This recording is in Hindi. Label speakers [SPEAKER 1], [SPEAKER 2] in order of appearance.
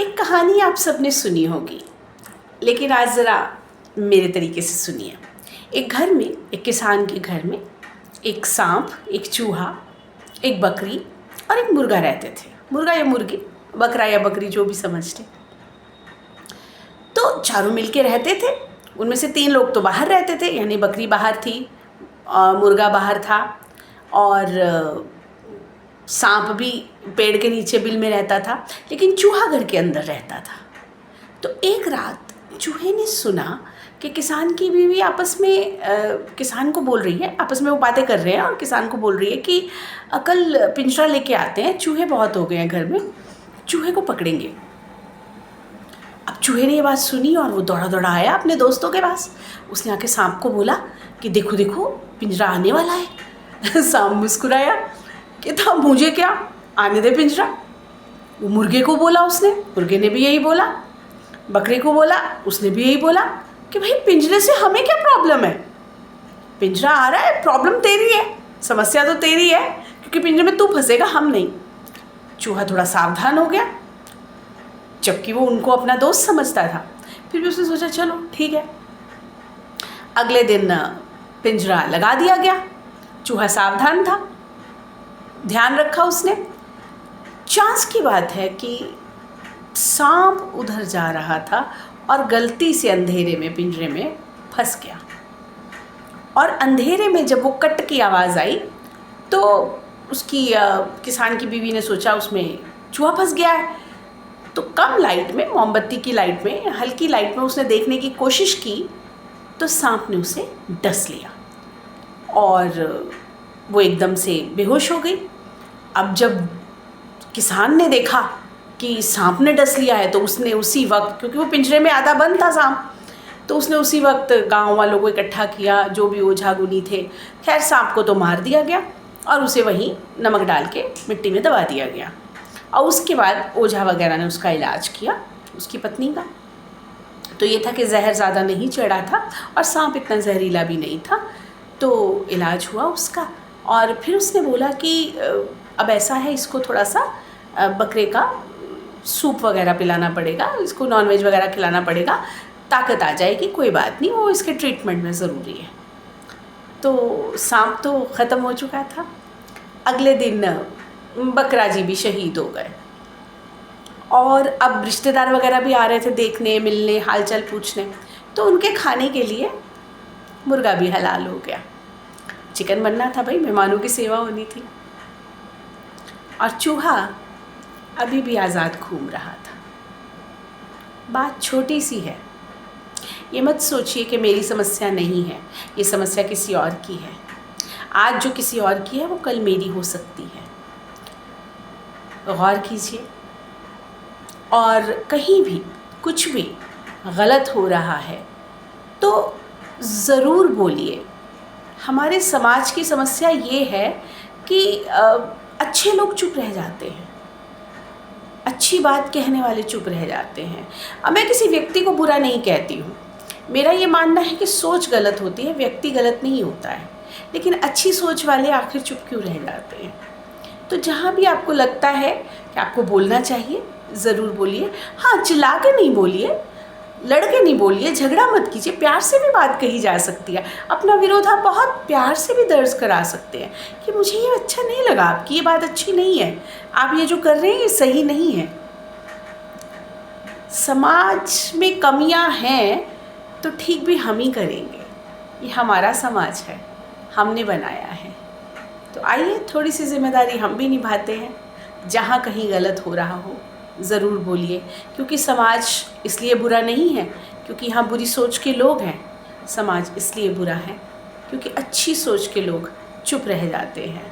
[SPEAKER 1] एक कहानी आप सबने सुनी होगी, लेकिन आज ज़रा मेरे तरीके से सुनिए। एक घर में, एक किसान के घर में एक सांप, एक चूहा, एक बकरी और एक मुर्गा रहते थे। मुर्गा या मुर्गी, बकरा या बकरी, जो भी समझते। तो चारों मिलके रहते थे। उनमें से 3 लोग तो बाहर रहते थे, यानी बकरी बाहर थी, मुर्गा बाहर था और सांप भी पेड़ के नीचे बिल में रहता था, लेकिन चूहा घर के अंदर रहता था। तो एक रात चूहे ने सुना कि किसान की बीवी आपस में किसान को बोल रही है, आपस में वो बातें कर रहे हैं और किसान को बोल रही है कि कल पिंजरा लेके आते हैं, चूहे बहुत हो गए हैं घर में, चूहे को पकड़ेंगे। अब चूहे ने ये बात सुनी और वो दौड़ा दौड़ा आया अपने दोस्तों के पास। उसने आके सांप को बोला कि देखो देखो पिंजरा आने वाला है। सांप मुस्कुराया कि था मुझे क्या, आने दे पिंजरा। वो मुर्गे को बोला, उसने, मुर्गे ने भी यही बोला। बकरे को बोला, उसने भी यही बोला कि भाई पिंजरे से हमें क्या प्रॉब्लम है, पिंजरा आ रहा है, प्रॉब्लम तेरी है, समस्या तो तेरी है, क्योंकि पिंजरे में तू फंसेगा, हम नहीं। चूहा थोड़ा सावधान हो गया, जबकि वो उनको अपना दोस्त समझता था। फिर भी उसने सोचा चलो ठीक है। अगले दिन पिंजरा लगा दिया गया। चूहा सावधान था, ध्यान रखा उसने। चांस की बात है कि सांप उधर जा रहा था और गलती से अंधेरे में पिंजरे में फंस गया। और अंधेरे में जब वो कट की आवाज़ आई तो उसकी किसान की बीवी ने सोचा उसमें चूहा फंस गया है। तो कम लाइट में, मोमबत्ती की लाइट में, हल्की लाइट में उसने देखने की कोशिश की तो सांप ने उसे डस लिया और वो एकदम से बेहोश हो गई। अब जब किसान ने देखा कि सांप ने डस लिया है तो उसने उसी वक्त, क्योंकि वो पिंजरे में आधा बंद था सांप, तो उसने उसी वक्त गांव वालों को इकट्ठा किया, जो भी ओझा गुनी थे। खैर सांप को तो मार दिया गया और उसे वहीं नमक डाल के मिट्टी में दबा दिया गया। और उसके बाद ओझा वगैरह ने उसका इलाज किया, उसकी पत्नी का। तो ये था कि जहर ज़्यादा नहीं चढ़ा था और सांप इतना जहरीला भी नहीं था, तो इलाज हुआ उसका। और फिर उसने बोला कि अब ऐसा है, इसको थोड़ा सा बकरे का सूप वगैरह पिलाना पड़ेगा, इसको नॉनवेज वगैरह खिलाना पड़ेगा, ताकत आ जाएगी, कोई बात नहीं, वो इसके ट्रीटमेंट में ज़रूरी है। तो सांप तो ख़त्म हो चुका था। अगले दिन बकरा जी भी शहीद हो गए और अब रिश्तेदार वगैरह भी आ रहे थे देखने, मिलने, हालचाल पूछने। तो उनके खाने के लिए मुर्गा भी हलाल हो गया। चिकन बनना था भाई, मेहमानों की सेवा होनी थी। और चूहा अभी भी आज़ाद घूम रहा था। बात छोटी सी है, ये मत सोचिए कि मेरी समस्या नहीं है, ये समस्या किसी और की है। आज जो किसी और की है वो कल मेरी हो सकती है। गौर कीजिए। और कहीं भी कुछ भी गलत हो रहा है तो ज़रूर बोलिए। हमारे समाज की समस्या ये है कि अच्छे लोग चुप रह जाते हैं, अच्छी बात कहने वाले चुप रह जाते हैं। अब मैं किसी व्यक्ति को बुरा नहीं कहती हूँ, मेरा ये मानना है कि सोच गलत होती है, व्यक्ति गलत नहीं होता है, लेकिन अच्छी सोच वाले आखिर चुप क्यों रह जाते हैं। तो जहाँ भी आपको लगता है कि आपको बोलना चाहिए, ज़रूर बोलिए। हाँ, चिल्ला के नहीं बोलिए, लड़ के नहीं बोलिए, झगड़ा मत कीजिए, प्यार से भी बात कही जा सकती है। अपना विरोध आप बहुत प्यार से भी दर्ज करा सकते हैं कि मुझे ये अच्छा नहीं लगा, आपकी ये बात अच्छी नहीं है, आप ये जो कर रहे हैं ये सही नहीं है। समाज में कमियां हैं तो ठीक भी हम ही करेंगे, ये हमारा समाज है, हमने बनाया है। तो आइए थोड़ी सी जिम्मेदारी हम भी निभाते हैं। जहाँ कहीं गलत हो रहा हो ज़रूर बोलिए, क्योंकि समाज इसलिए बुरा नहीं है क्योंकि यहाँ बुरी सोच के लोग हैं। समाज इसलिए बुरा है क्योंकि अच्छी सोच के लोग चुप रह जाते हैं।